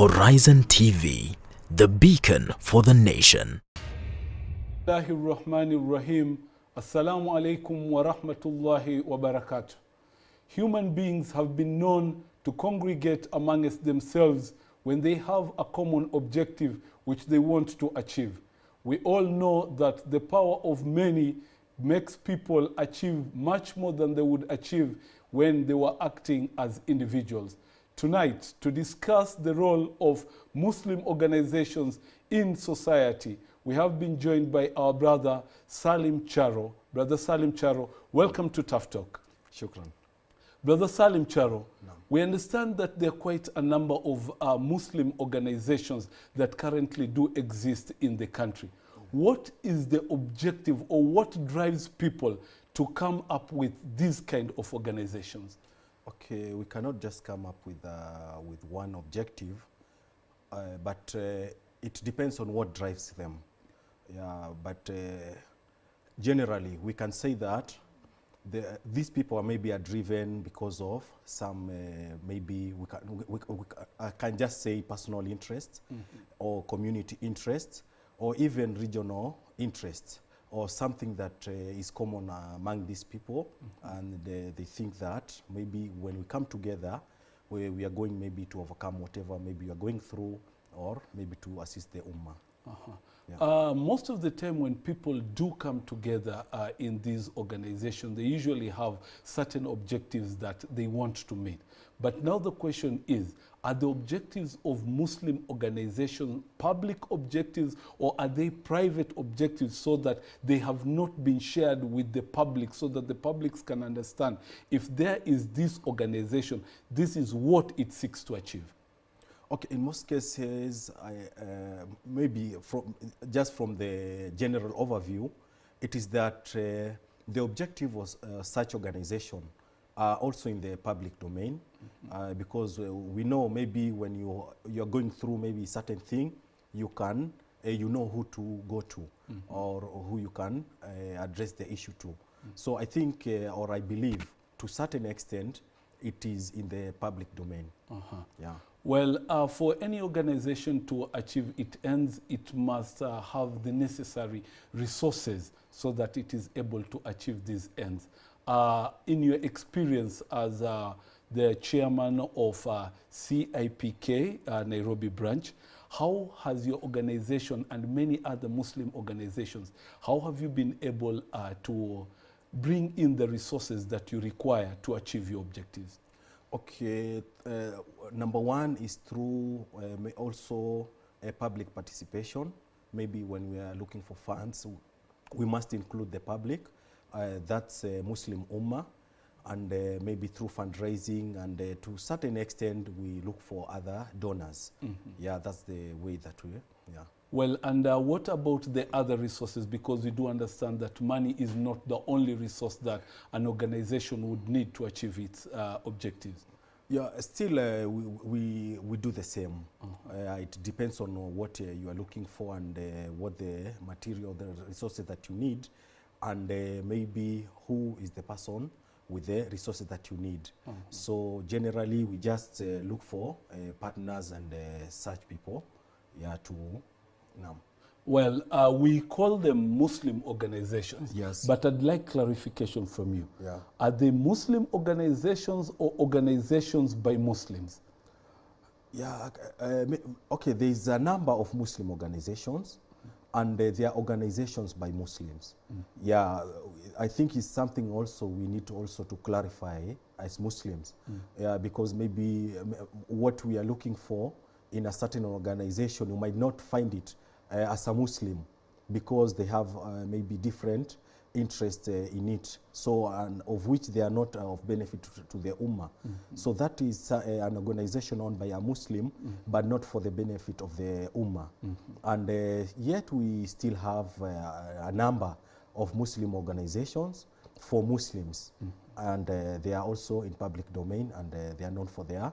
Horizon TV, the beacon for the nation. Bismillahirrahmanirrahim. Assalamu alaikum wa rahmatullahi wa barakatuh. Human beings have been known to congregate amongst themselves when they have a common objective which they want to achieve. We all know that the power of many makes people achieve much more than they would achieve when they were acting as individuals. Tonight, to discuss the role of Muslim organizations in society, we have been joined by our brother Salim Charo. Brother Salim Charo, welcome to Tough Talk. Shukran. Brother Salim Charo, we understand that there are quite a number of Muslim organizations that currently do exist in the country. What is the objective, or what drives people to come up with these kind of organizations? Okay, we cannot just come up with one objective, but it depends on what drives them. Yeah, but generally we can say that these people are maybe driven because of some maybe I can just say personal interest, or community interest, or even regional interest, or something that is common among these people, and they think that maybe when we come together, we are going maybe to overcome whatever maybe we are going through, or maybe to assist the ummah. Yeah. Most of the time when people do come together in these organizations, they usually have certain objectives that they want to meet. But now the question is, are the objectives of Muslim organizations public objectives, or are they private objectives so that they have not been shared with the public, so that the public can understand if there is this organization, this is what it seeks to achieve? Okay, in most cases, maybe just from the general overview, it is that the objective of such organization are also in the public domain, because we know maybe when you're going through maybe a certain thing, you can, you know who to go to, or who you can address the issue to. So I think, or I believe, to a certain extent, it is in the public domain. Yeah. Well, for any organization to achieve its ends, it must have the necessary resources so that it is able to achieve these ends. In your experience as the chairman of CIPK, Nairobi branch, how has your organization and many other Muslim organizations, how have you been able to bring in the resources that you require to achieve your objectives? Okay, number one is through also public participation. Maybe when we are looking for funds, we must include the public. That's Muslim ummah, and maybe through fundraising, and to a certain extent we look for other donors. Yeah, that's the way that we, yeah. Well, and what about the other resources? Because we do understand that money is not the only resource that an organization would need to achieve its objectives. Yeah, still we do the same. It depends on what you are looking for, and what the material, the resources that you need, and maybe who is the person with the resources that you need. So generally we just look for partners and such people, yeah, to Well, we call them Muslim organizations. Yes. But I'd like clarification from you. Yeah. Are they Muslim organizations or organizations by Muslims? Yeah, okay, there's a number of Muslim organizations, and they are organizations by Muslims. Yeah, I think it's something also we need to also to clarify as Muslims. Yeah, because maybe what we are looking for in a certain organization, you might not find it as a Muslim, because they have maybe different interest in it, so of which they are not of benefit to the ummah. So that is an organization owned by a Muslim, but not for the benefit of the ummah. And yet we still have a number of Muslim organizations for Muslims, and they are also in public domain, and they are known for their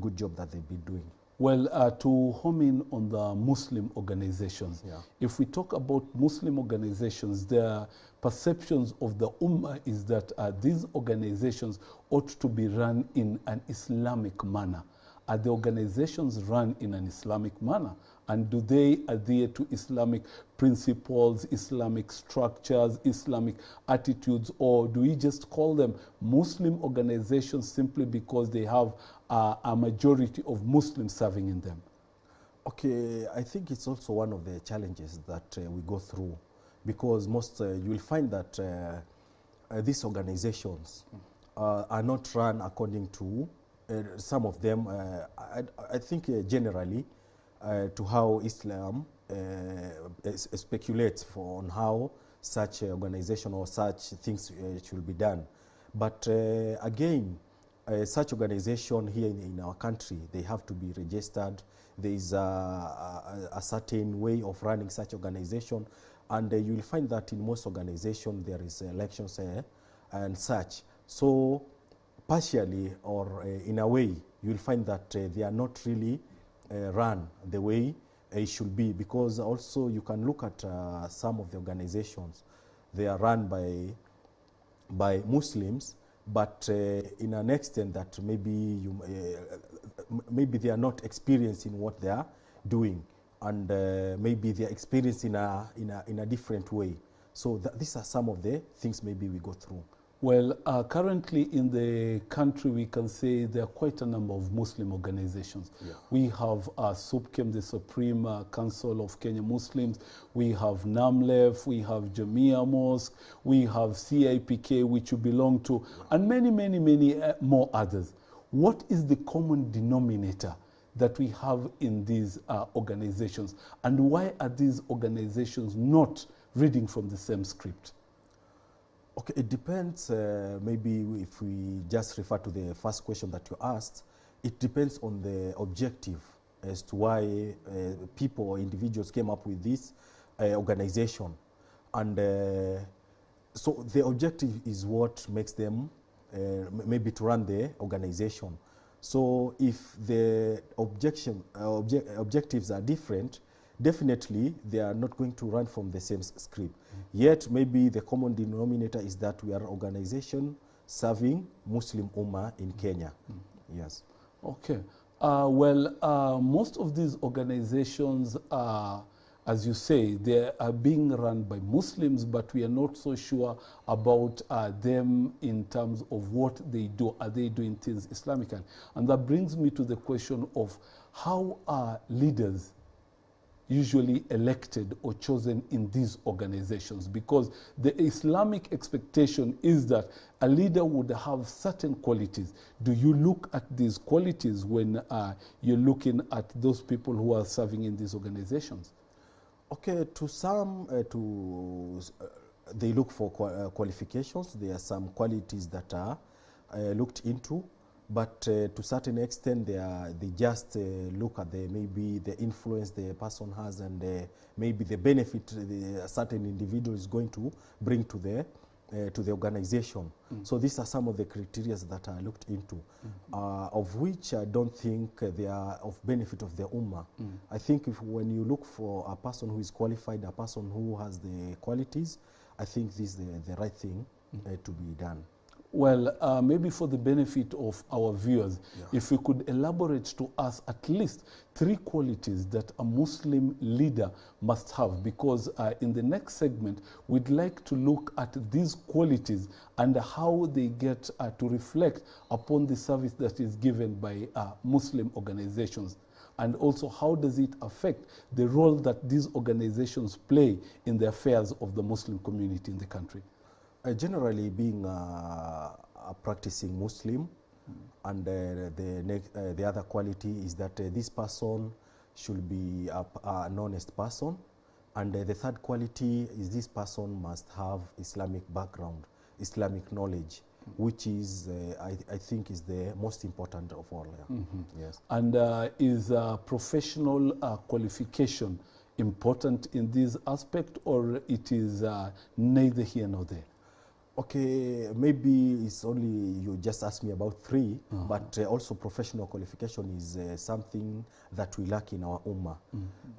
good job that they've been doing. Well, to home in on the Muslim organizations, if we talk about Muslim organizations, their perceptions of the ummah is that these organizations ought to be run in an Islamic manner. are the organizations run in an Islamic manner? And do they adhere to Islamic principles, Islamic structures, Islamic attitudes, or do we just call them Muslim organizations simply because they have a majority of Muslims serving in them? Okay, I think it's also one of the challenges that we go through, because most you will find that these organizations are not run according to some of them. I think generally to how Islam speculates on how such organization or such things should be done. But again, such organization here in our country, they have to be registered. There is a certain way of running such organization, and you will find that in most organizations there is elections and such. So partially or in a way, you will find that they are not really run the way it should be, because also you can look at some of the organizations. They are run by Muslims, but in an extent that maybe they are not experienced in what they are doing, and maybe they are experienced in a different way. So these are some of the things maybe we go through. Well, currently in the country, we can say there are quite a number of Muslim organizations. Yeah. We have SUPKEM, the Supreme Council of Kenya Muslims. We have NAMLEF, we have Jamia Mosque, we have CIPK, which you belong to, and many, many, many more others. What is the common denominator that we have in these organizations, and why are these organizations not reading from the same script? Okay, it depends. Maybe if we just refer to the first question that you asked, it depends on the objective as to why people or individuals came up with this organization. And so the objective is what makes them maybe to run the organization. So if the objectives are different, definitely they are not going to run from the same script. Yet maybe the common denominator is that we are an organization serving Muslim ummah in Kenya. Yes. Okay. Well, most of these organizations are, as you say, they are being run by Muslims, but we are not so sure about them in terms of what they do. Are they doing things Islamically? And that brings me to the question of how are leaders usually elected or chosen in these organizations, because the Islamic expectation is that a leader would have certain qualities. Do you look at these qualities when you're looking at those people who are serving in these organizations? Okay, to some, they look for qualifications. There are some qualities that are looked into. But to certain extent, they just look at maybe the influence the person has, and maybe the benefit a certain individual is going to bring to the organization. So these are some of the criteria that are looked into, of which I don't think they are of benefit of the ummah. I think when you look for a person who is qualified, a person who has the qualities, I think this is the right thing to be done. Well, maybe for the benefit of our viewers, if we could elaborate to us at least 3 qualities that a Muslim leader must have, because in the next segment, we'd like to look at these qualities and how they get to reflect upon the service that is given by Muslim organizations. And also, how does it affect the role that these organizations play in the affairs of the Muslim community in the country? Generally, being a practicing Muslim, and the other quality is that this person should be an honest person, and the third quality is this person must have Islamic background, Islamic knowledge, which is, I think, is the most important of all. Yes. And is professional qualification important in this aspect, or it is neither here nor there? Okay, maybe it's only, you just asked me about 3, but also professional qualification is something that we lack in our ummah.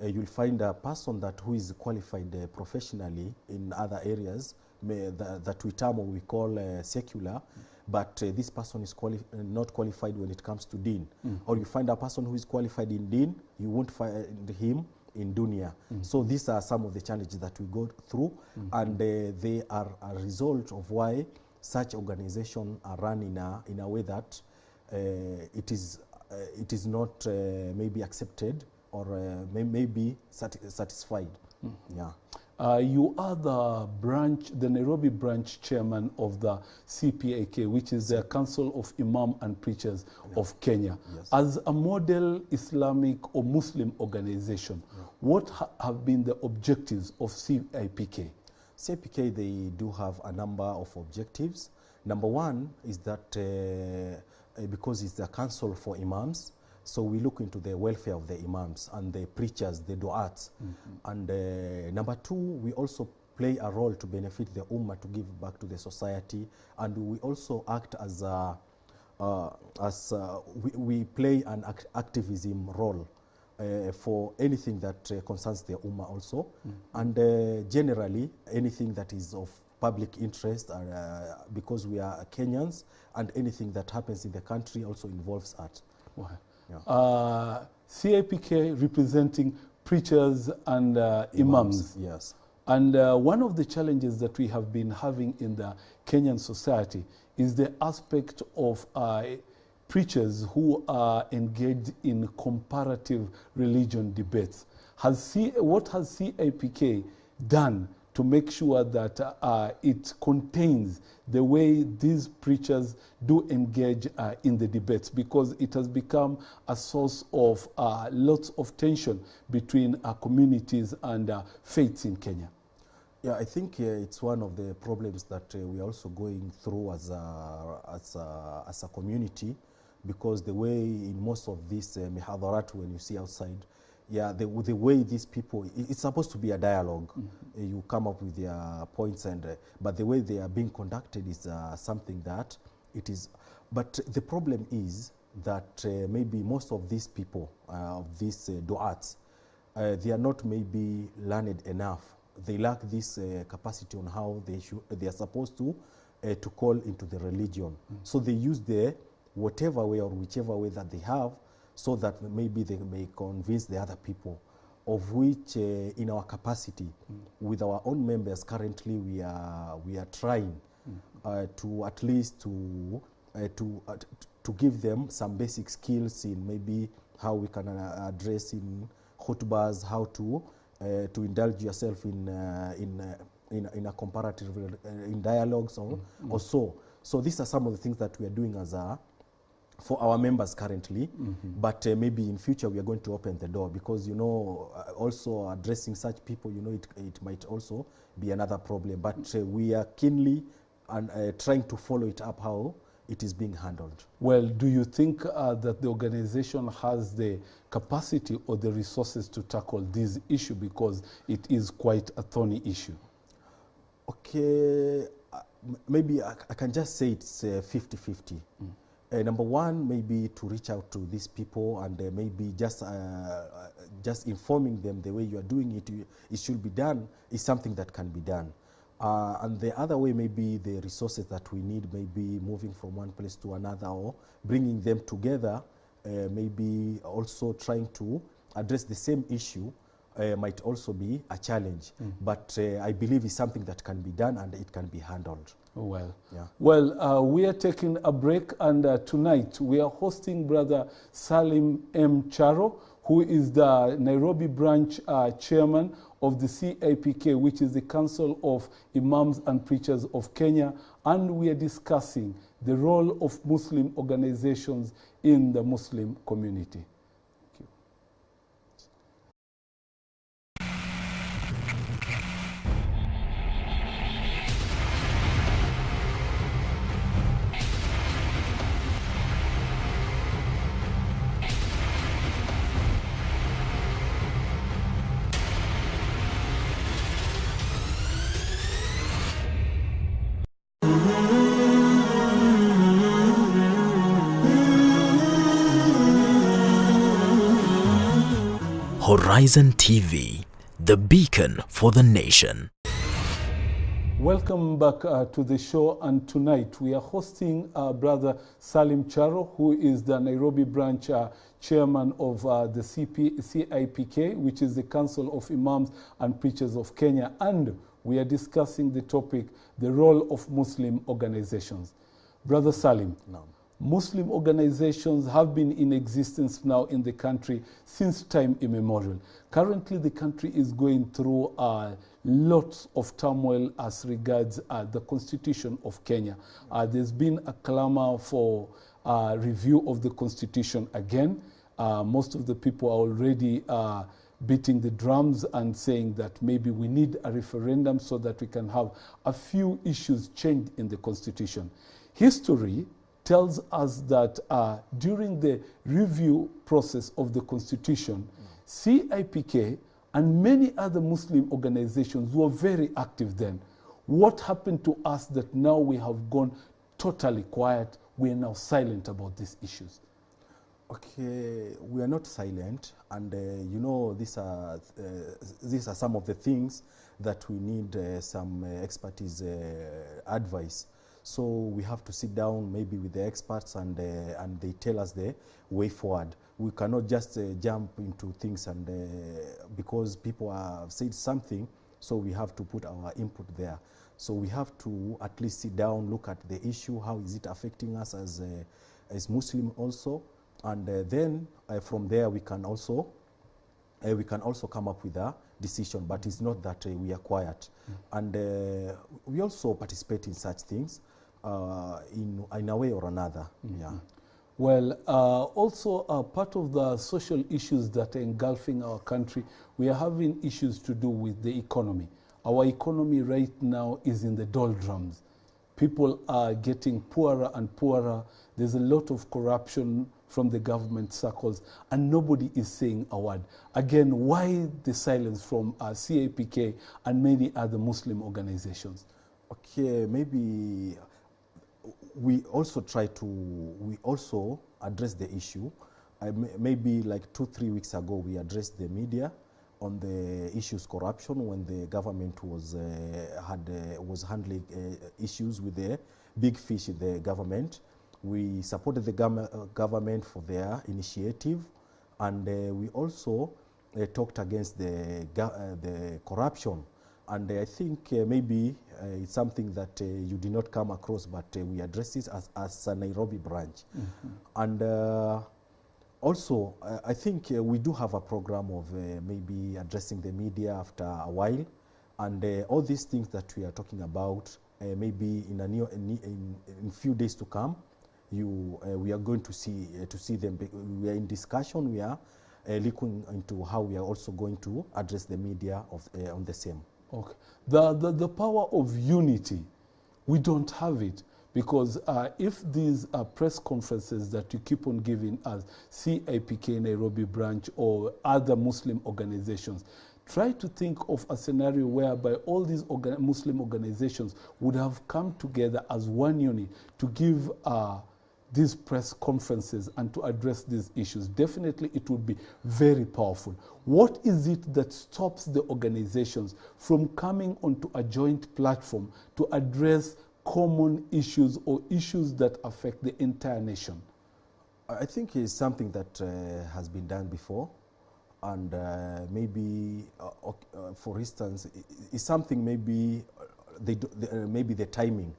You'll find a person who is qualified professionally in other areas, that we term or we call secular, but this person is not qualified when it comes to deen. Or you find a person who is qualified in deen, you won't find him in dunya. So these are some of the challenges that we go through, and they are a result of why such organizations are run in a way that it is not maybe accepted or maybe satisfied. Yeah. You are the Nairobi branch chairman of the CPAK, which is the Council of Imam and Preachers of Kenya. Yes. As a model Islamic or Muslim organization, what have been the objectives of CPAK? CPK, they do have a number of objectives. Number one is that because it's the council for imams, so we look into the welfare of the imams and the preachers, the du'ats. And number two, we also play a role to benefit the ummah, to give back to the society. And we also act as we play an activism role for anything that concerns the ummah also. And generally, anything that is of public interest, because we are Kenyans, and anything that happens in the country also involves art. Wow. Yeah. CAPK representing preachers and imams. Yes. And one of the challenges that we have been having in the Kenyan society is the aspect of preachers who are engaged in comparative religion debates. What has CAPK done to make sure that it contains the way these preachers do engage in the debates? Because it has become a source of lots of tension between communities and faiths in Kenya. Yeah, I think it's one of the problems that we are also going through as a community, because the way in most of these mihadarat, when you see outside, yeah, the way these people, it's supposed to be a dialogue. You come up with your points, but the way they are being conducted is something that it is. But the problem is that maybe most of these people, of these du'ats, they are not maybe learned enough. They lack this capacity on how they are supposed to call into the religion. So they use whatever way or whichever way that they have, so that maybe they may convince the other people, of which in our capacity, with our own members currently, we are trying to at least to give them some basic skills in maybe how we can address in khutbahs, how to indulge yourself in a comparative in dialogues or so. So these are some of the things that we are doing as for our members currently, but maybe in future we are going to open the door, because also addressing such people, it might also be another problem. But we are keenly trying to follow it up, how it is being handled. Well, do you think that the organization has the capacity or the resources to tackle this issue, because it is quite a thorny issue? Okay, maybe I can just say it's 50-50. Number one, maybe to reach out to these people and maybe just informing them the way you are doing it, it should be done, is something that can be done. And the other way, maybe the resources that we need, maybe moving from one place to another or bringing them together, maybe also trying to address the same issue might also be a challenge. But I believe it's something that can be done and it can be handled. Well, yeah. Well, we are taking a break, and tonight we are hosting Brother Salim Charo, who is the Nairobi branch chairman of the CAPK, which is the Council of Imams and Preachers of Kenya, and we are discussing the role of Muslim organizations in the Muslim community. Horizon TV, the beacon for the nation. Welcome back to the show, and tonight we are hosting Brother Salim Charo, who is the Nairobi branch chairman of the CIPK, which is the Council of Imams and Preachers of Kenya, and we are discussing the topic, the role of Muslim organizations. Brother Salim, No. Muslim organizations have been in existence now in the country since time immemorial. Currently, the country is going through lots of turmoil as regards the Constitution of Kenya. There's been a clamor for review of the Constitution again. Most of the people are already beating the drums and saying that maybe we need a referendum so that we can have a few issues changed in the Constitution. History tells us that during the review process of the Constitution, CIPK and many other Muslim organizations were very active then. What happened to us that now we have gone totally quiet? We are now silent about these issues. Okay, we are not silent, and you know, these are some of the things that we need some expertise advice. So we have to sit down maybe with the experts and they tell us the way forward. We cannot just jump into things and because people have said something, so we have to put our input there. So we have to at least sit down, look at the issue, how is it affecting us as Muslim also, and then from there we can also come up with a decision. But it's not that we are quiet, and we also participate in such things. In a way or another. Yeah. Well, also part of the social issues that are engulfing our country, we are having issues to do with the economy. Our economy right now is in the doldrums. People are getting poorer and poorer. There's a lot of corruption from the government circles, and nobody is saying a word. Again, why the silence from CIPK and many other Muslim organizations? Okay, maybe we also address the issue. Maybe like 2-3 weeks ago, we addressed the media on the issues corruption when the government was handling issues with the big fish in the government. We supported the government for their initiative, and we also talked against the corruption. And I think maybe it's something that you did not come across, but we address it as a Nairobi branch. And also, I think we do have a program of maybe addressing the media after a while. And all these things that we are talking about, maybe in few days to come, we are going to see them. We are in discussion. We are looking into how we are also going to address the media on the same. Okay. The power of unity, we don't have it, because if these press conferences that you keep on giving us, CIPK Nairobi branch or other Muslim organizations, try to think of a scenario whereby all these Muslim organizations would have come together as one unit to give these press conferences and to address these issues. Definitely it would be very powerful. What is it that stops the organizations from coming onto a joint platform to address common issues or issues that affect the entire nation? I think it's something that has been done before, and maybe, for instance, it's something maybe maybe the timing.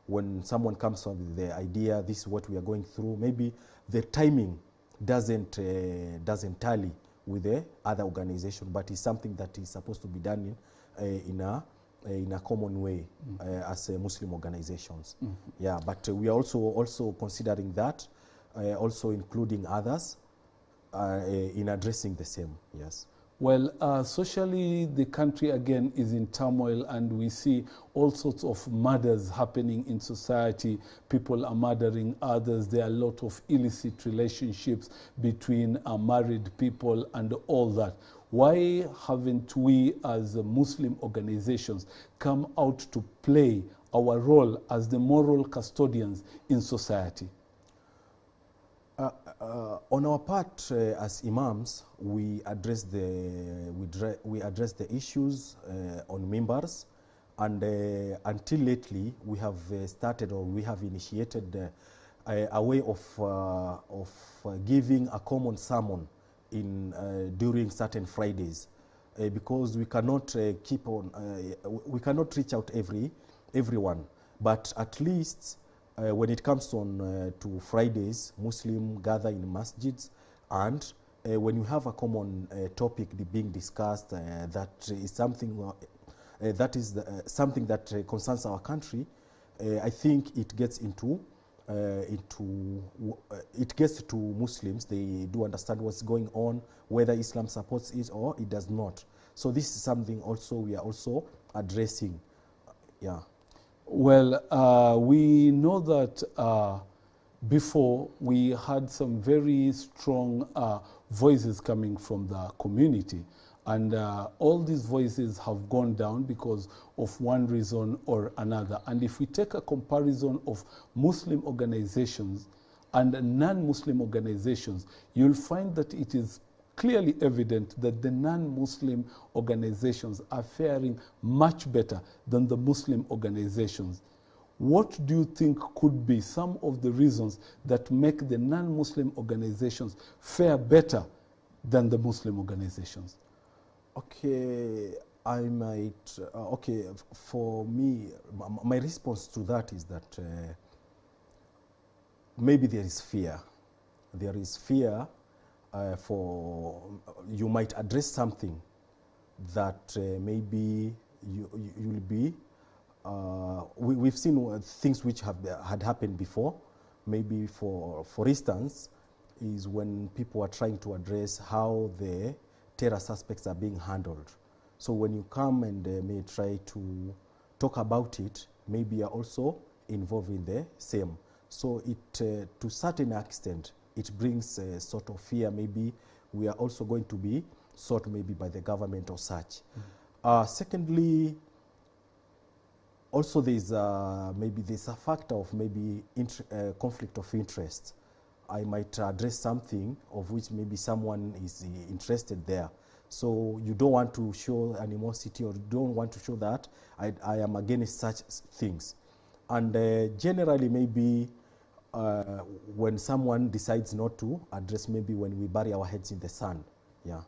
When someone comes up with the idea, this is what we are going through, maybe the timing doesn't tally with the other organization, but it's something that is supposed to be done in a common way as Muslim organizations. Yeah, but we are also considering that, also including others in addressing the same. Yes. Well, socially, the country again is in turmoil, and we see all sorts of murders happening in society. People are murdering others. There are a lot of illicit relationships between married people and all that. Why haven't we as Muslim organizations come out to play our role as the moral custodians in society? On our part, as imams, we address the issues on members, And until lately, we have started, or we have initiated a way of giving a common sermon during certain Fridays, because we cannot keep on, we cannot reach out everyone, but at least when it comes on to Fridays, Muslims gather in masjids, and when you have a common topic being discussed that is something something that concerns our country, I think it gets it gets to Muslims. They do understand what's going on, whether Islam supports it or it does not. So this is something also we are also addressing. Yeah. Well, we know that before we had some very strong voices coming from the community, and all these voices have gone down because of one reason or another. And if we take a comparison of Muslim organizations and non-Muslim organizations, you'll find that it is clearly evident that the non-Muslim organizations are faring much better than the Muslim organizations. What do you think could be some of the reasons that make the non-Muslim organizations fare better than the Muslim organizations? Okay, I might, okay, for me, my response to that is that maybe there is fear. There is fear for, you might address something that maybe you'll be, we've seen things which had happened before. Maybe for instance, is when people are trying to address how the terror suspects are being handled. So when you come and may try to talk about it, maybe you're also involved in the same. So it, to certain extent, it brings a sort of fear. Maybe we are also going to be sought maybe by the government or such. Secondly, also there's maybe there's a factor of maybe conflict of interest. I might address something of which maybe someone is interested there. So you don't want to show animosity, or you don't want to show that I am against such things. And generally maybe when someone decides not to address, maybe when we bury our heads in the sand. Yeah.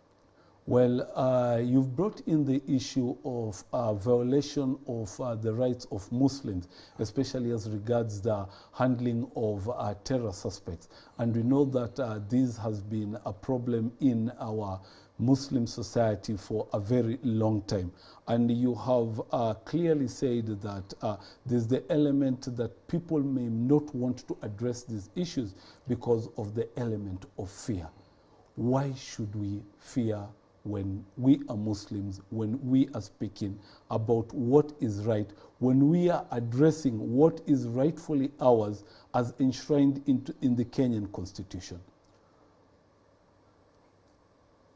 Well, you've brought in the issue of violation of the rights of Muslims, especially as regards the handling of terror suspects. And we know that this has been a problem in our Muslim society for a very long time. And you have clearly said that there's the element that people may not want to address these issues because of the element of fear. Why should we fear when we are Muslims, when we are speaking about what is right, when we are addressing what is rightfully ours as enshrined in the Kenyan Constitution?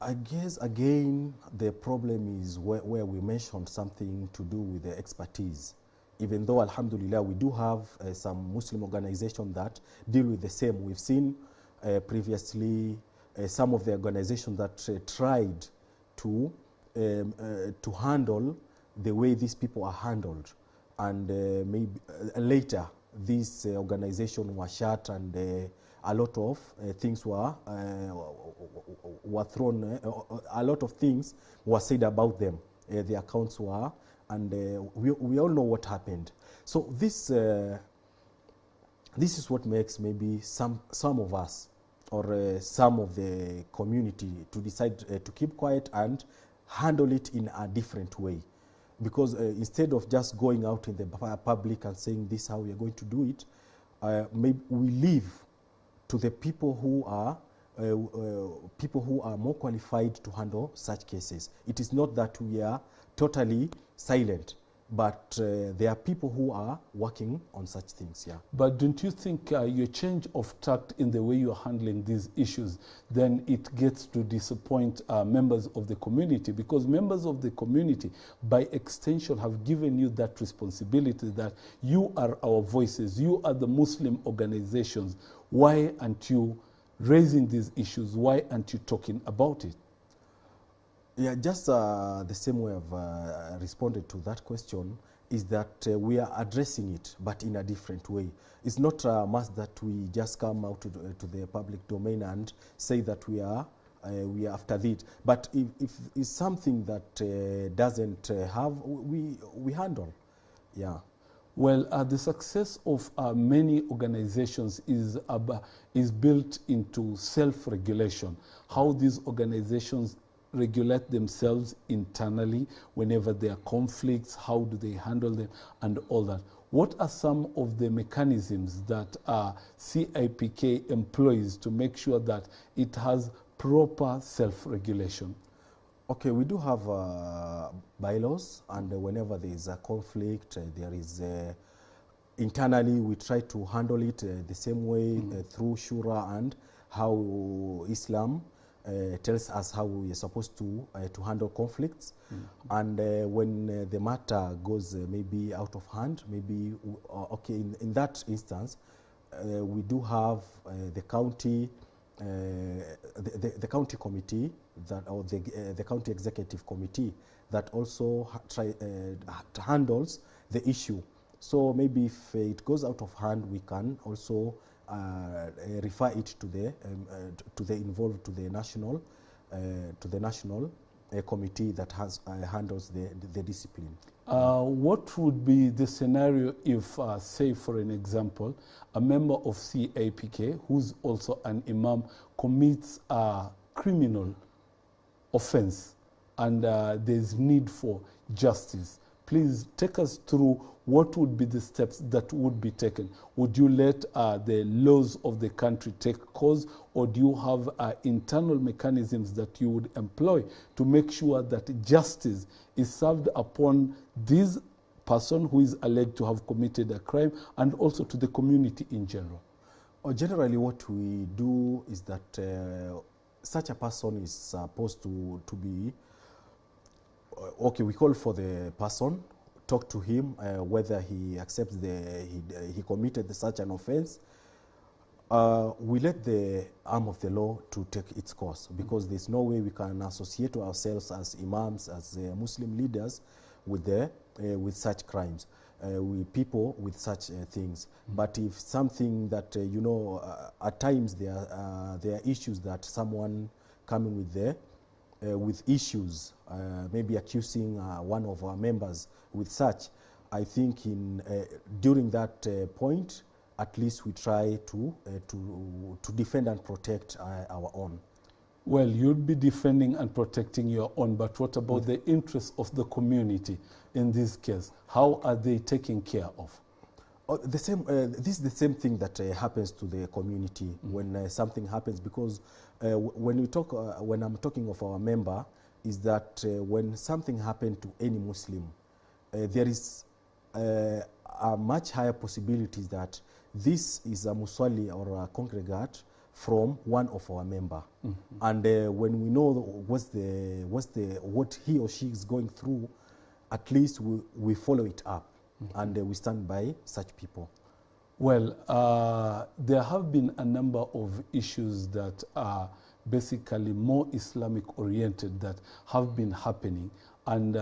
I guess, again, the problem is where we mentioned something to do with the expertise. Even though, alhamdulillah, we do have some Muslim organizations that deal with the same. We've seen previously some of the organizations that tried to handle the way these people are handled, and maybe later this organization was shut, and a lot of things were thrown. A lot of things were said about them. The accounts were, and we all know what happened. So this is what makes maybe some of us, or some of the community, to decide to keep quiet and handle it in a different way. Because instead of just going out in the public and saying this is how we are going to do it, maybe we leave to the people who are more qualified to handle such cases. It is not that we are totally silent, but there are people who are working on such things, yeah. But don't you think your change of tact in the way you're handling these issues, then it gets to disappoint members of the community? Because members of the community, by extension, have given you that responsibility that you are our voices, you are the Muslim organizations. Why aren't you raising these issues? Why aren't you talking about it? Yeah, just the same way I've responded to that question is that we are addressing it, but in a different way. It's not a must that we just come out to the public domain and say that we are after it. But if it's something that doesn't have, we handle. Yeah. Well, the success of many organizations is built into self-regulation. How these organizations regulate themselves internally whenever there are conflicts, how do they handle them, and all that. What are some of the mechanisms that CIPK employs to make sure that it has proper self-regulation? Okay, we do have bylaws, and whenever there is a conflict, there is internally we try to handle it the same way through Shura and how Islam tells us how we are supposed to handle conflicts. And when the matter goes maybe out of hand, maybe okay, in that instance, we do have the county. The county committee that, or the county executive committee that also handles the issue. So maybe if it goes out of hand, we can also refer it to the involved, to the national committee that handles the discipline. What would be the scenario if, say for an example, a member of CAPK, who's also an imam, commits a criminal offense and there's need for justice? Please take us through what would be the steps that would be taken. Would you let the laws of the country take course, or do you have internal mechanisms that you would employ to make sure that justice is served upon this person who is alleged to have committed a crime, and also to the community in general? Generally, what we do is that such a person is supposed to be, okay, we call for the person, talk to him whether he accepts he committed such an offense. We let the arm of the law to take its course, because there's no way we can associate ourselves as imams, as Muslim leaders with such crimes, with people with such things. But if something that you know, at times there are issues that someone coming with issues, maybe accusing one of our members with such, I think during that point, at least we try to defend and protect our own. Well, you'd be defending and protecting your own, but what about the interests of the community in this case? How are they taken care of? This is the same thing that happens to the community when something happens, because when I'm talking of our member, is that when something happened to any Muslim, there is a much higher possibility that this is a musalli or a congregant from one of our member. And when we know what he or she is going through, at least we follow it up. And we stand by such people. Well, there have been a number of issues that are basically more Islamic oriented that have been happening. And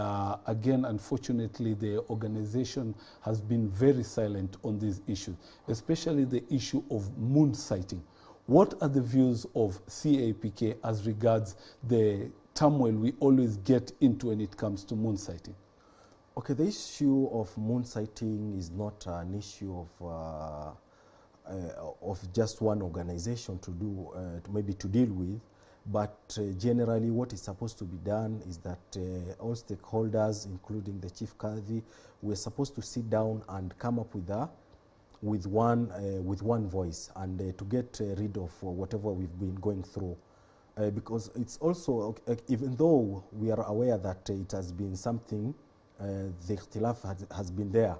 again, unfortunately, the organization has been very silent on these issues, especially the issue of moon sighting. What are the views of CAPK as regards the turmoil we always get into when it comes to moon sighting? Okay, the issue of moon sighting is not an issue of just one organization to deal with, but generally what is supposed to be done is that all stakeholders, including the chief Qadhi, we're supposed to sit down and come up with one voice, and to get rid of whatever we've been going through. Because it's also, even though we are aware that it has been something, the ikhtilaf has been there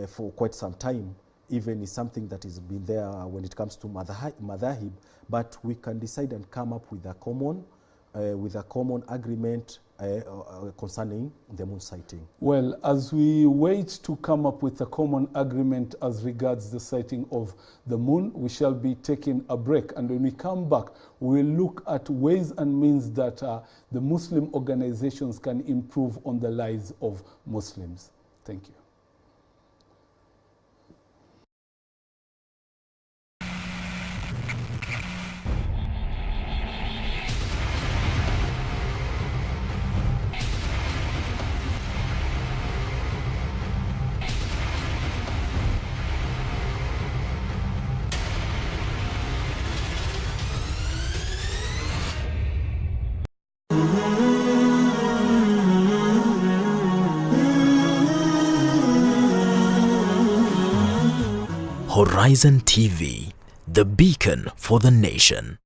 for quite some time, even is something that has been there when it comes to madhahib, but we can decide and come up with a common agreement concerning the moon sighting. Well, as we wait to come up with a common agreement as regards the sighting of the moon, we shall be taking a break. And when we come back, we'll look at ways and means that the Muslim organizations can improve on the lives of Muslims. Thank you. Horizon TV, the beacon for the nation.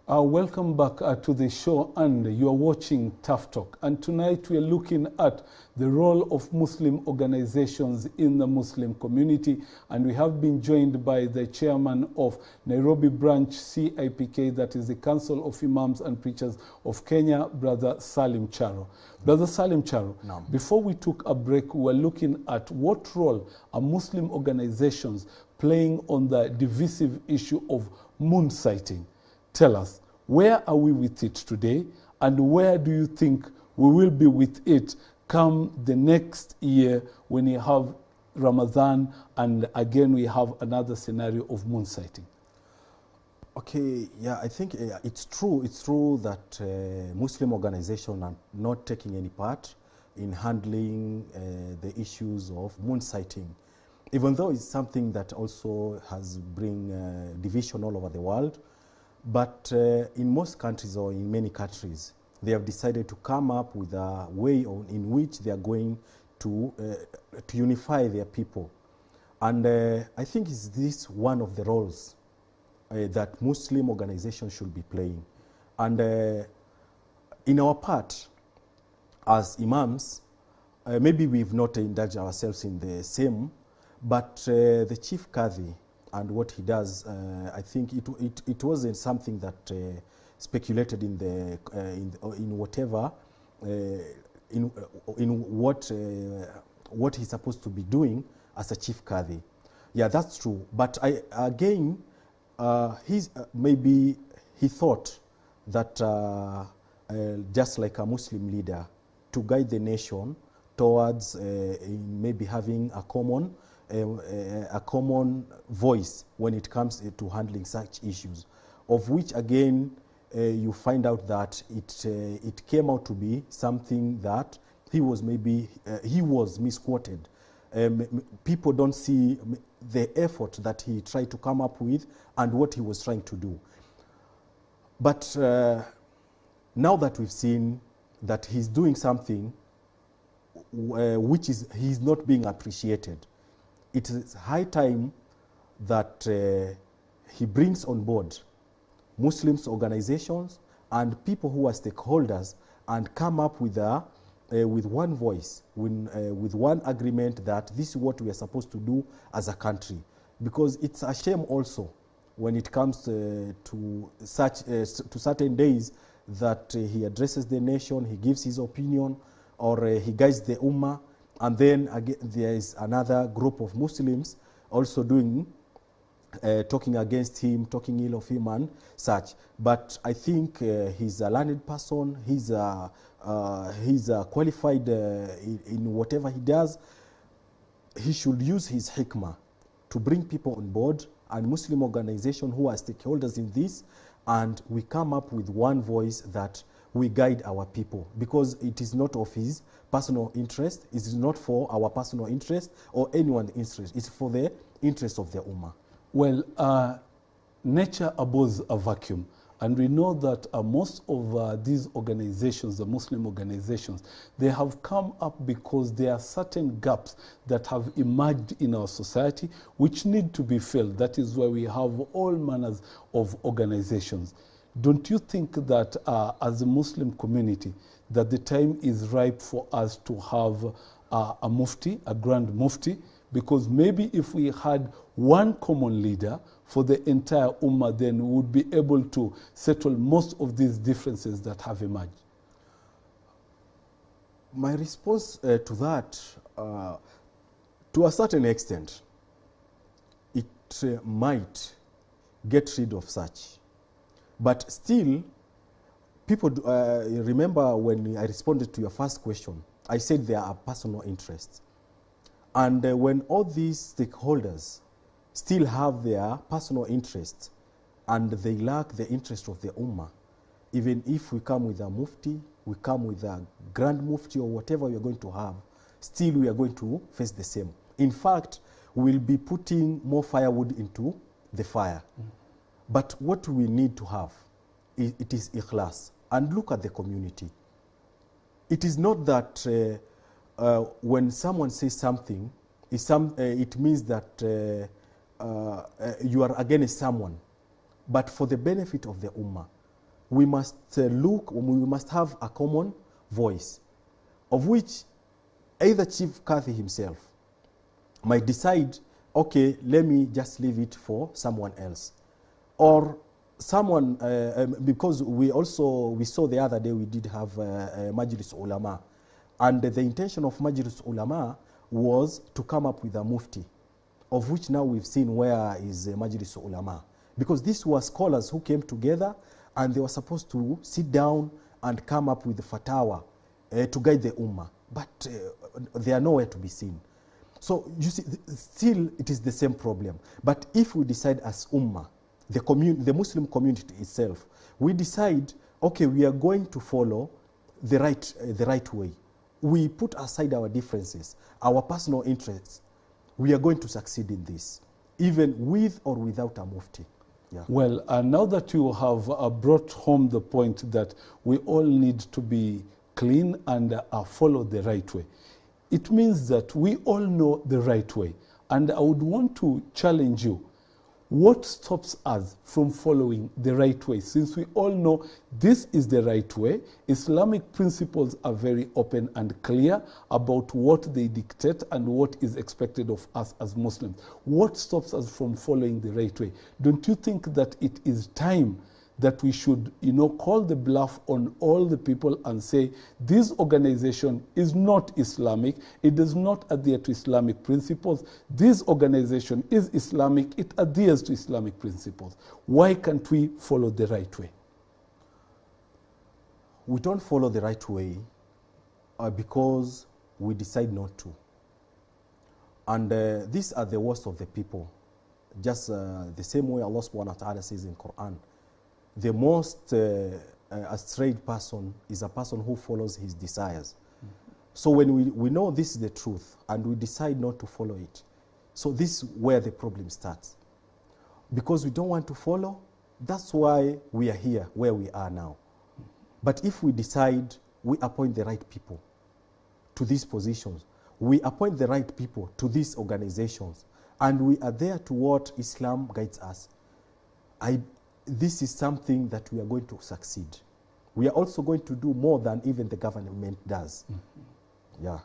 Welcome back to the show, and you are watching Tough Talk. And tonight we are looking at the role of Muslim organizations in the Muslim community. And we have been joined by the chairman of Nairobi branch CIPK, that is the Council of Imams and Preachers of Kenya, Brother Salim Charo. Brother Salim Charo, before we took a break, we were looking at what role are Muslim organizations playing on the divisive issue of moon sighting. Tell us, where are we with it today, and where do you think we will be with it come the next year when you have Ramadan and again we have another scenario of moon sighting? Okay, yeah, I think it's true. It's true that Muslim organizations are not taking any part in handling the issues of moon sighting, even though it's something that also has bring division all over the world. But in most countries, or in many countries, they have decided to come up with a way in which they are going to unify their people. And I think is this one of the roles that Muslim organizations should be playing. And in our part, as imams, maybe we've not indulged ourselves in the same, but the Chief Qadhi and what he does, I think it wasn't something that speculated in the in whatever in what he's supposed to be doing as a Chief Qadhi. Yeah, that's true. But again, maybe he thought that just like a Muslim leader, to guide the nation towards maybe having a common voice when it comes to handling such issues, of which again you find out that it came out to be something that he was misquoted. People don't see the effort that he tried to come up with and what he was trying to do. But now that we've seen that he's doing something which he's not being appreciated, it is high time that he brings on board Muslims organizations and people who are stakeholders and come up with one voice, with one agreement that this is what we are supposed to do as a country. Because it's a shame also when it comes to certain days that he addresses the nation, he gives his opinion, or he guides the ummah, and then again there is another group of Muslims also talking against him, talking ill of him and such. But I think he's a learned person, he's qualified in whatever he does. He should use his hikmah to bring people on board and Muslim organizations who are stakeholders in this, and we come up with one voice that we guide our people, because it is not of his personal interest, it is not for our personal interest or anyone's interest, it's for the interest of the ummah. Well, nature abhors a vacuum, and we know that most of these organizations, the Muslim organizations, they have come up because there are certain gaps that have emerged in our society which need to be filled. That is why we have all manners of organizations. Don't you think that as a Muslim community, that the time is ripe for us to have a mufti, a grand mufti? Because maybe if we had one common leader for the entire ummah, then we would be able to settle most of these differences that have emerged. My response to that, to a certain extent, it might get rid of such. But still, people remember when I responded to your first question, I said there are personal interests. And when all these stakeholders still have their personal interests and they lack the interest of the ummah, even if we come with a mufti, we come with a grand mufti or whatever we are going to have, still we are going to face the same. In fact, we'll be putting more firewood into the fire. But what we need to have, it is ikhlas. And look at the community. It is not that when someone says something, it means that you are against someone, but for the benefit of the ummah, we must we must have a common voice, of which either Chief Kadhi himself might decide, okay, let me just leave it for someone else, or someone, because we saw the other day we did have Majlis Ulama, and the intention of Majlis Ulama was to come up with a mufti, of which now we've seen where is Majlis Ulama, because these were scholars who came together and they were supposed to sit down and come up with the fatwa to guide the ummah, but they are nowhere to be seen. So you see, still it is the same problem. But if we decide as ummah, the Muslim community itself, we decide, okay, we are going to follow the right way. We put aside our differences, our personal interests. We are going to succeed in this, even with or without a mufti. Yeah. Well, now that you have brought home the point that we all need to be clean and follow the right way, it means that we all know the right way. And I would want to challenge you. What stops us from following the right way? Since we all know this is the right way, Islamic principles are very open and clear about what they dictate and what is expected of us as Muslims. What stops us from following the right way? Don't you think that it is time that we should, call the bluff on all the people and say, this organization is not Islamic, it does not adhere to Islamic principles, this organization is Islamic, it adheres to Islamic principles. Why can't we follow the right way? We don't follow the right way because we decide not to. And these are the worst of the people. Just the same way Allah subhanahu wa ta'ala says in Quran, the most astray person is a person who follows his desires. Mm-hmm. So when we know this is the truth and we decide not to follow it, so this is where the problem starts. Because we don't want to follow, that's why we are here where we are now. Mm-hmm. But if we decide, we appoint the right people to these positions, we appoint the right people to these organizations, and we are there to what Islam guides us, this is something that we are going to succeed. We are also going to do more than even the government does. Mm-hmm. Yeah.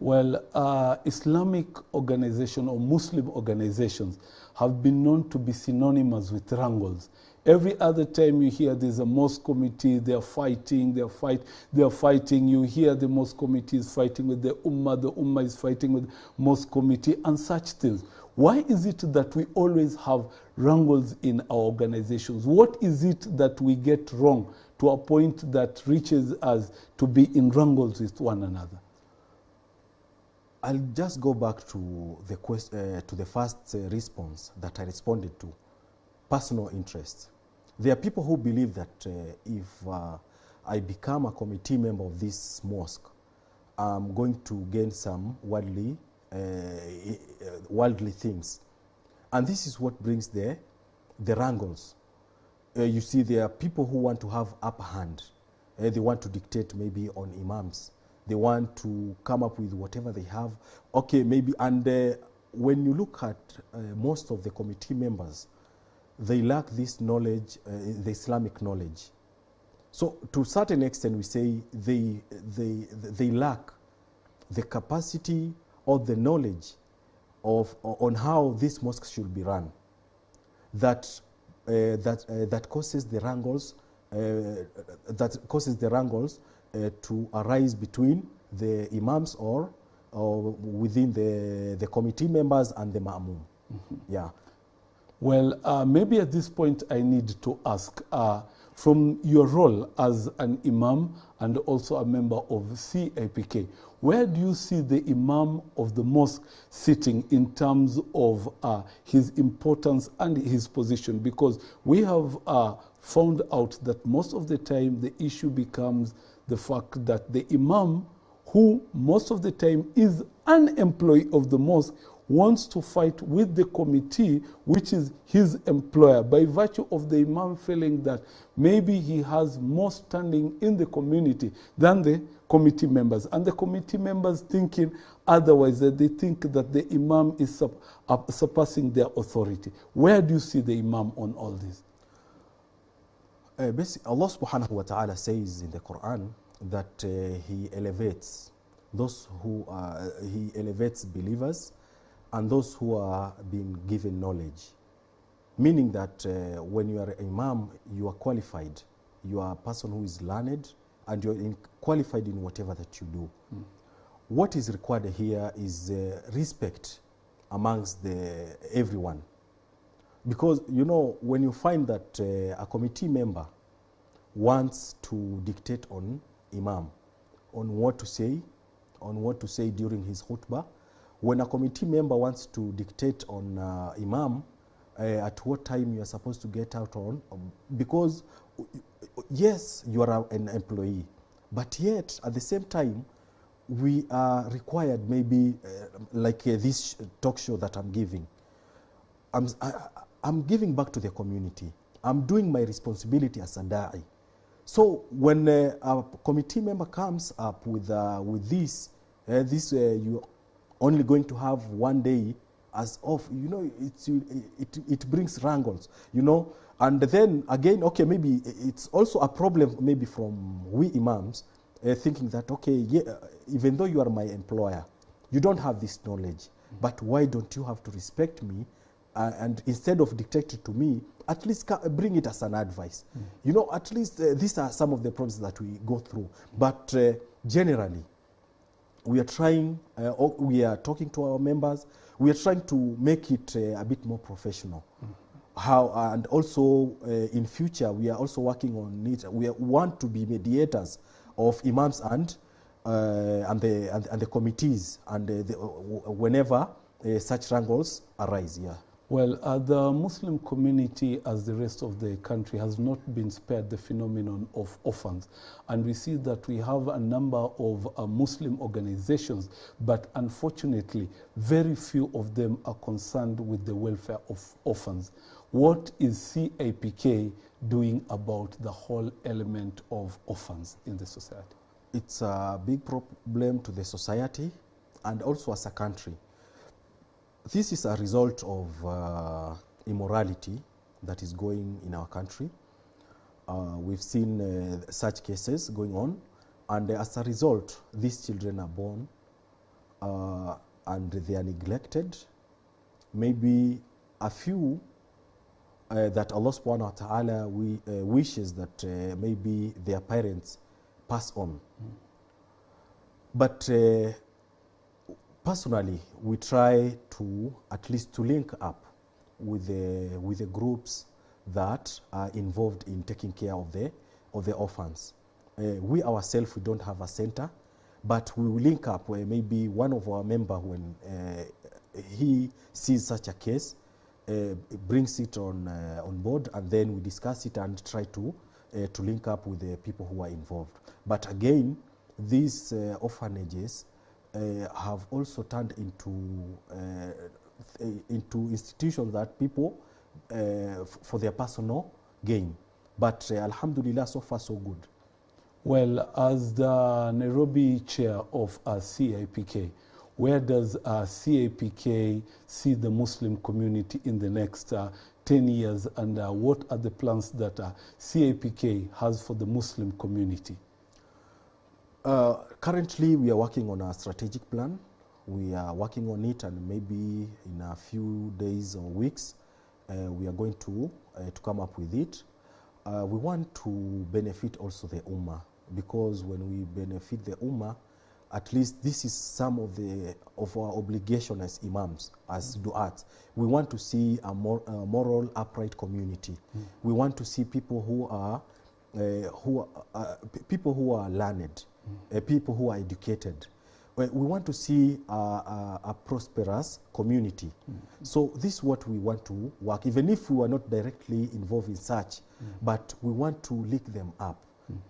Well, Islamic organization or Muslim organizations have been known to be synonymous with wrangles. Every other time you hear there's a mosque committee, they're fighting. You hear the mosque committee is fighting with the ummah is fighting with mosque committee and such things. Why is it that we always have wrangles in our organizations? What is it that we get wrong to a point that reaches us to be in wrangles with one another? I'll just go back to the first response that I responded to, personal interest. There are people who believe that if I become a committee member of this mosque, I'm going to gain some worldly things. And this is what brings the wrangles. You see, there are people who want to have upper hand. They want to dictate maybe on imams. They want to come up with whatever they have. Okay, maybe, and when you look at most of the committee members, they lack this knowledge, the Islamic knowledge. So to a certain extent, we say they lack the capacity or the knowledge on how this mosque should be run. That causes the wrangles. To arise between the imams or within the committee members and the ma'mum. Mm-hmm. Yeah. Well, maybe at this point I need to ask, from your role as an imam and also a member of CIPK, where do you see the imam of the mosque sitting in terms of his importance and his position? Because we have found out that most of the time the issue becomes the fact that the imam, who most of the time is an employee of the mosque, wants to fight with the committee, which is his employer, by virtue of the imam feeling that maybe he has more standing in the community than the committee members, and the committee members thinking otherwise, that they think that the imam is surpassing their authority. Where do you see the imam on all this? Basically, Allah subhanahu wa ta'ala says in the Quran that He elevates those who He elevates believers and those who are being given knowledge. Meaning that when you are an imam, you are qualified. You are a person who is learned and you are qualified in whatever that you do. What is required here is respect amongst everyone. Because, you know, when you find that a committee member wants to dictate on imam, on what to say during his khutbah, when a committee member wants to dictate on imam, at what time you are supposed to get out on, because yes, you are an employee, but yet at the same time, we are required maybe like this talk show that I'm giving. I'm giving back to the community. I'm doing my responsibility as a da'i. So when a committee member comes up with this, you're only going to have one day as off, you know, it brings wrangles, you know. And then again, okay, maybe it's also a problem maybe from we imams, thinking that, okay, yeah, even though you are my employer, you don't have this knowledge, but why don't you have to respect me? And instead of dictating to me, at least bring it as an advice. You know, at least these are some of the problems that we go through. But generally, we are trying, we are talking to our members, we are trying to make it a bit more professional. And also in future, we are also working on it. We want to be mediators of imams and the committees, and whenever such wrangles arise. Yeah. Well, the Muslim community, as the rest of the country, has not been spared the phenomenon of orphans. And we see that we have a number of Muslim organizations, but unfortunately, very few of them are concerned with the welfare of orphans. What is CAPK doing about the whole element of orphans in the society? It's a big problem to the society and also as a country. This is a result of immorality that is going in our country. We've seen such cases going on, and as a result, these children are born and they are neglected. Maybe a few that Allah subhanahu wa ta'ala wishes that maybe their parents pass on. But personally, we try to at least to link up with the groups that are involved in taking care of the orphans. We ourselves, we don't have a center, but we will link up where maybe one of our members, when he sees such a case, brings it on board, and then we discuss it and try to link up with the people who are involved. But again, these orphanages have also turned into institutions that people for their personal gain. But alhamdulillah, so far so good. Well, as the Nairobi chair of CAPK, where does CAPK see the Muslim community in the next 10 years, and what are the plans that CAPK has for the Muslim community? Currently, we are working on a strategic plan. We are working on it, and maybe in a few days or weeks, we are going to come up with it. We want to benefit also the ummah, because when we benefit the ummah, at least this is some of our obligation as imams, as du'at. We want to see a moral, upright community. We want to see people who are learned, people who are educated. We want to see a prosperous community. So this is what we want to work, even if we are not directly involved in such, but we want to link them up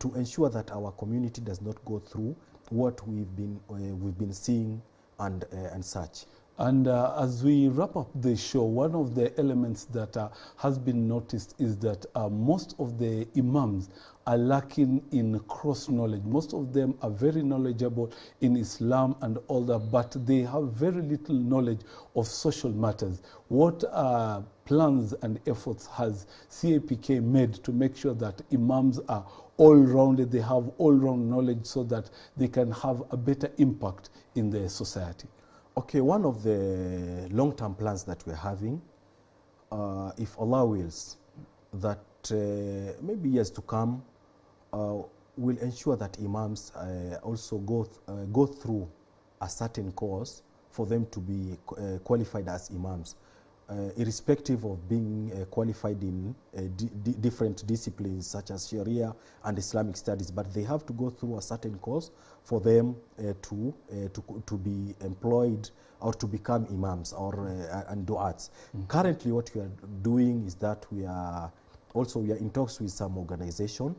to ensure that our community does not go through what we've been seeing and such. And as we wrap up the show, one of the elements that has been noticed is that most of the imams are lacking in cross knowledge. Most of them are very knowledgeable in Islam and all that, but they have very little knowledge of social matters. What plans and efforts has CAPK made to make sure that imams are all-rounded, they have all-round knowledge so that they can have a better impact in the society? Okay, one of the long-term plans that we're having, if Allah wills, that maybe years to come, will ensure that imams also go through a certain course for them to be qualified as imams, irrespective of being qualified in different disciplines such as Sharia and Islamic studies. But they have to go through a certain course for them to be employed or to become imams or and du'ats. Currently, what we are doing is that we are in talks with some organization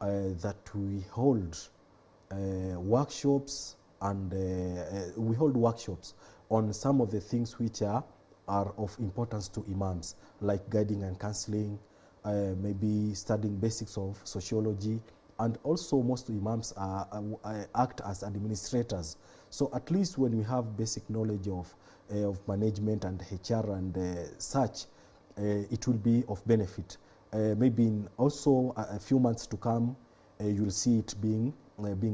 that we hold workshops, and we hold workshops on some of the things which are of importance to imams, like guiding and counseling, maybe studying basics of sociology, and also most imams act as administrators. So at least when we have basic knowledge of management and HR and such, it will be of benefit. Maybe in also a few months to come, you'll see it being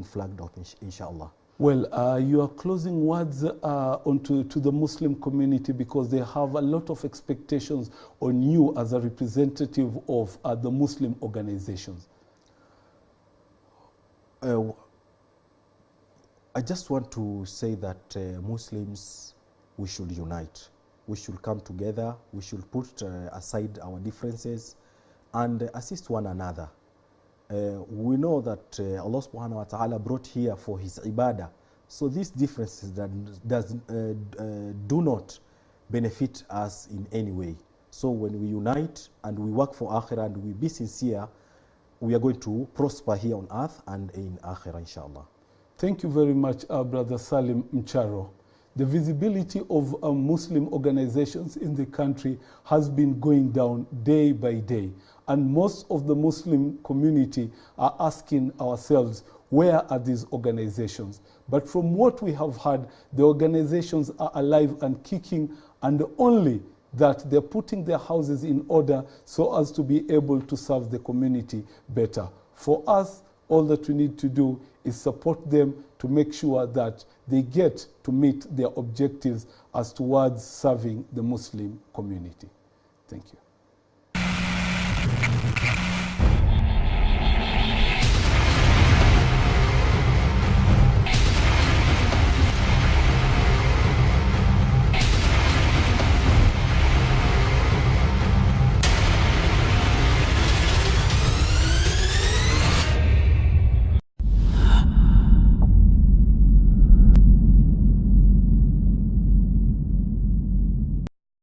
flagged up, inshallah. Well, your closing words to the Muslim community, because they have a lot of expectations on you as a representative of the Muslim organizations. I just want to say that Muslims, we should unite. We should come together. We should put aside our differences and assist one another. We know that Allah subhanahu wa ta'ala brought here for his ibadah. So these differences that do not benefit us in any way. So when we unite and we work for akhirah and we be sincere, we are going to prosper here on earth and in akhirah, inshallah. Thank you very much, Brother Salim Charo. The visibility of Muslim organizations in the country has been going down day by day. And most of the Muslim community are asking ourselves, where are these organizations? But from what we have heard, the organizations are alive and kicking, and only that they're putting their houses in order so as to be able to serve the community better. For us, all that we need to do is support them to make sure that they get to meet their objectives as towards serving the Muslim community. Thank you.